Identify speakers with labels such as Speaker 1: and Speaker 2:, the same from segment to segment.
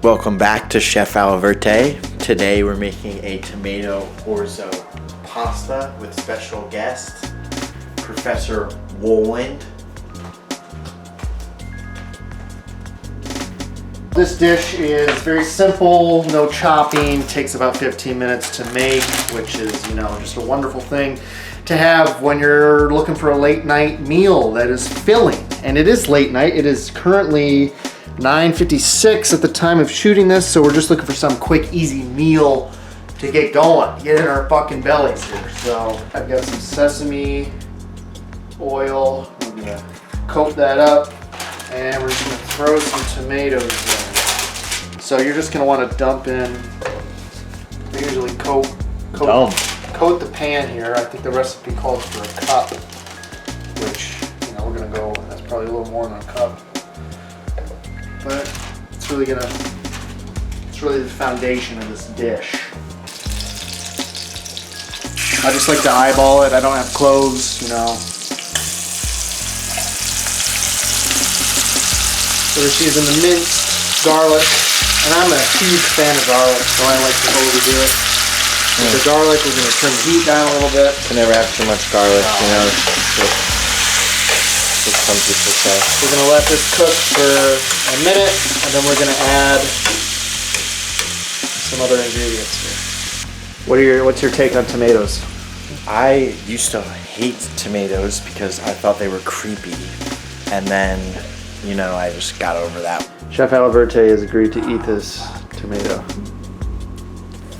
Speaker 1: Welcome back to Chef Alaverte. Today we're making a tomato orzo pasta with special guest, Professor Woland.
Speaker 2: This dish is very simple, no chopping, takes about 15 minutes to make, which is, just a wonderful thing to have when you're looking for a late night meal that is filling. And it is late night. It is currently 9:56 at the time of shooting this, so we're just looking for some quick, easy meal to get going, get in our fucking bellies here. So I've got some sesame oil. I'm gonna coat that up, and we're just gonna throw some tomatoes in. So you're just gonna want to dump in. I usually coat the pan here. I think the recipe calls for a cup, which we're gonna go. That's probably a little more than a cup. But it's really the foundation of this dish. I just like to eyeball it. I don't have cloves, So we're just using the minced garlic, and I'm a huge fan of garlic, so I like to overdo it. With the garlic, we're going to turn the heat down a little bit.
Speaker 1: Can never have too much garlic, Some people say.
Speaker 2: We're going to let this cook for a minute, and then we're going to add some other ingredients here. What's your take on tomatoes?
Speaker 1: I used to hate tomatoes because I thought they were creepy, and then, I just got over that.
Speaker 2: Chef Alaverte has agreed to eat this tomato.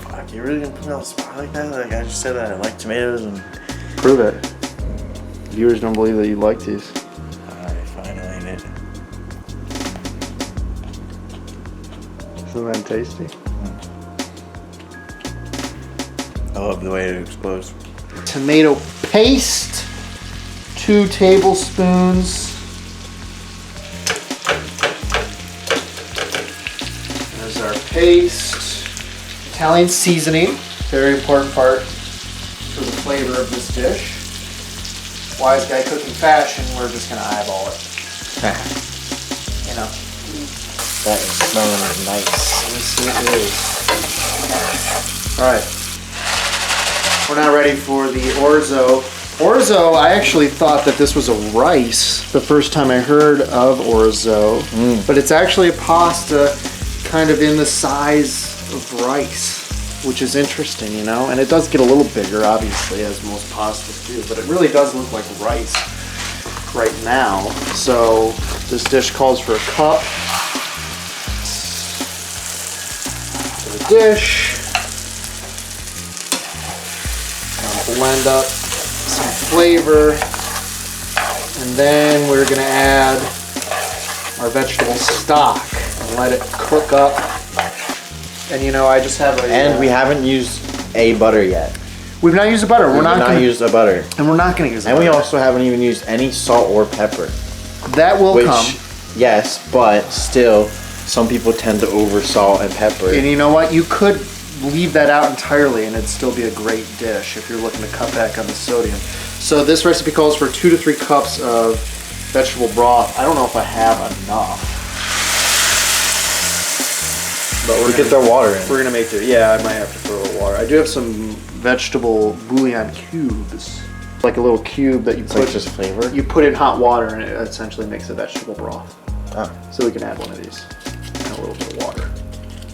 Speaker 1: Fuck, you really gonna put me on the spot like that? Like, I just said that I like tomatoes and...
Speaker 2: Prove it. Viewers don't believe that you like these. Isn't that tasty?
Speaker 1: I love the way it explodes.
Speaker 2: Tomato paste, 2 tablespoons. There's our paste. Italian seasoning, very important part for the flavor of this dish. Wise guy cooking fashion, we're just gonna eyeball it.
Speaker 1: That is smelling nice.
Speaker 2: Yes, it is. All right. We're now ready for the orzo. Orzo, I actually thought that this was a rice the first time I heard of orzo, but it's actually a pasta kind of in the size of rice, which is interesting, And it does get a little bigger, obviously, as most pastas do, but it really does look like rice right now. So this dish calls for a cup. Dish. Blend up some flavor, and then we're gonna add our vegetable stock and let it cook up. And I just have a.
Speaker 1: And we haven't used a butter yet.
Speaker 2: We've not used the butter. We're not gonna
Speaker 1: use the butter.
Speaker 2: And we're not gonna use the
Speaker 1: butter.
Speaker 2: And
Speaker 1: we also haven't even used any salt or pepper.
Speaker 2: That will come.
Speaker 1: Yes, but still, some people tend to over salt and pepper.
Speaker 2: And you know what? You could leave that out entirely and it'd still be a great dish if you're looking to cut back on the sodium. So this recipe calls for 2 to 3 cups of vegetable broth. I don't know if I have enough. But
Speaker 1: we could throw water in.
Speaker 2: We're gonna make it. Yeah, I might have to throw a little water. I do have some vegetable bouillon cubes. Like a little cube that you put.
Speaker 1: Like just flavor?
Speaker 2: You put in hot water and it essentially makes a vegetable broth.
Speaker 1: Oh.
Speaker 2: So we can add one of these and a little bit of water,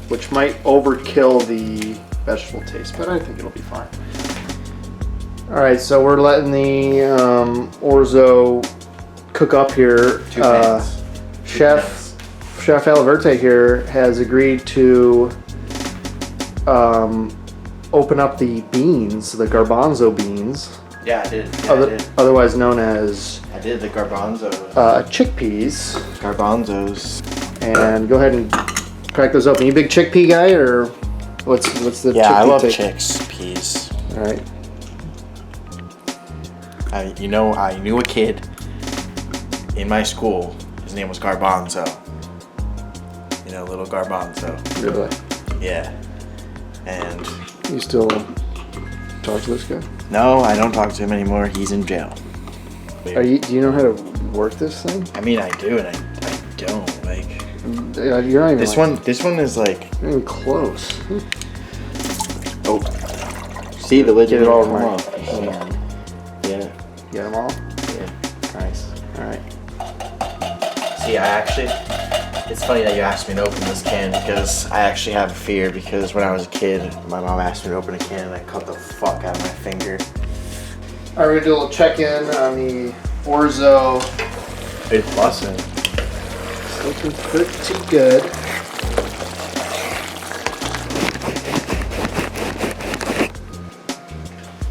Speaker 2: which might overkill the vegetable taste, but I think it'll be fine. All right, so we're letting the orzo cook up here. Chef Alaverte here has agreed to open up the beans, the garbanzo beans.
Speaker 1: Yeah, I did. I did.
Speaker 2: Otherwise known as...
Speaker 1: I did the garbanzos.
Speaker 2: Chickpeas.
Speaker 1: Garbanzos.
Speaker 2: And go ahead and crack those open. You a big chickpea guy, or what's the chickpea?
Speaker 1: Yeah, I love chickpeas.
Speaker 2: All right.
Speaker 1: I knew a kid in my school. His name was Garbanzo. Little Garbanzo.
Speaker 2: Really?
Speaker 1: Yeah. And...
Speaker 2: You still talk to this guy?
Speaker 1: No, I don't talk to him anymore. He's in jail.
Speaker 2: Do you know how to work this thing?
Speaker 1: I mean, I do, and I don't.
Speaker 2: You're not even
Speaker 1: This one is like
Speaker 2: even close.
Speaker 1: oh. See the lid?
Speaker 2: Get it all
Speaker 1: come
Speaker 2: in my
Speaker 1: off.
Speaker 2: hand.
Speaker 1: Yeah.
Speaker 2: Get them all?
Speaker 1: Yeah.
Speaker 2: Nice. All right.
Speaker 1: See, it's funny that you asked me to open this can because I actually have a fear because when I was a kid, my mom asked me to open a can and I cut the fuck out of my finger.
Speaker 2: All right, we're gonna do a little check-in on the Orzo.
Speaker 1: It's busting.
Speaker 2: It's looking pretty good.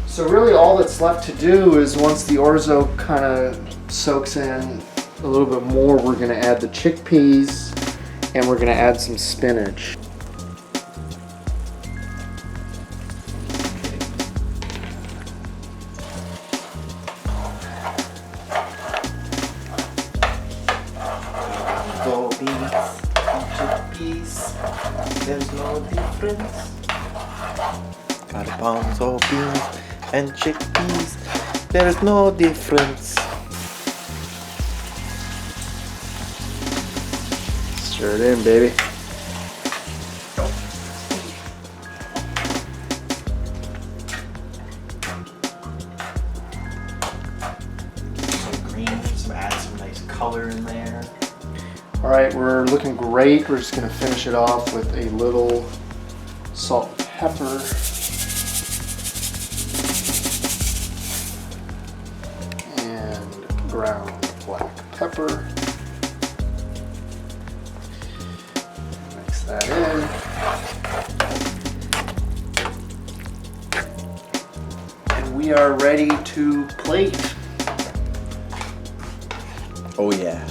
Speaker 2: So really all that's left to do is once the Orzo kind of soaks in a little bit more, we're going to add the chickpeas and we're going to add some spinach.
Speaker 1: There's no difference. Garbanzo beans and chickpeas. There's no difference.
Speaker 2: Stir it in, baby.
Speaker 1: Some green, add some nice color in there.
Speaker 2: All right, we're looking great. We're just gonna finish it off with a little salt and pepper. And ground black pepper. Mix that in. And we are ready to plate.
Speaker 1: Oh yeah.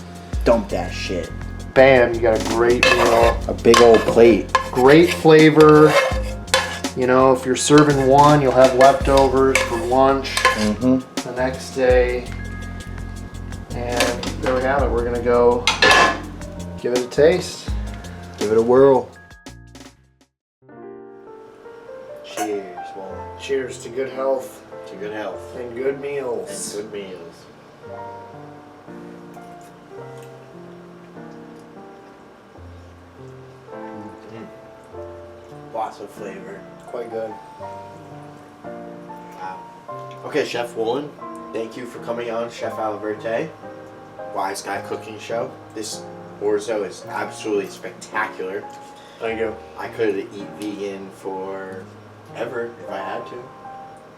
Speaker 1: Dump that shit.
Speaker 2: Bam, you got a great meal.
Speaker 1: A big old plate.
Speaker 2: Great flavor. You know, if you're serving one, you'll have leftovers for lunch the next day. And there we have it. We're gonna go give it a taste.
Speaker 1: Give it a whirl. Cheers, Woland.
Speaker 2: Cheers to good health
Speaker 1: To good health
Speaker 2: and good meals.
Speaker 1: and good meals. Lots of flavor.
Speaker 2: Quite good.
Speaker 1: Wow. Okay, Chef Woland, thank you for coming on Chef Alaverte, Wise Guy Cooking Show. This Orzo is absolutely spectacular.
Speaker 2: Thank you.
Speaker 1: I could eat vegan for ever if I had to.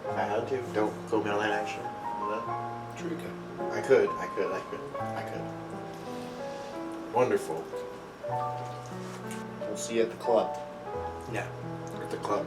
Speaker 1: If I had to. Don't quote me on that actually. I could. Wonderful.
Speaker 2: We'll see you at the club.
Speaker 1: Yeah, at the club.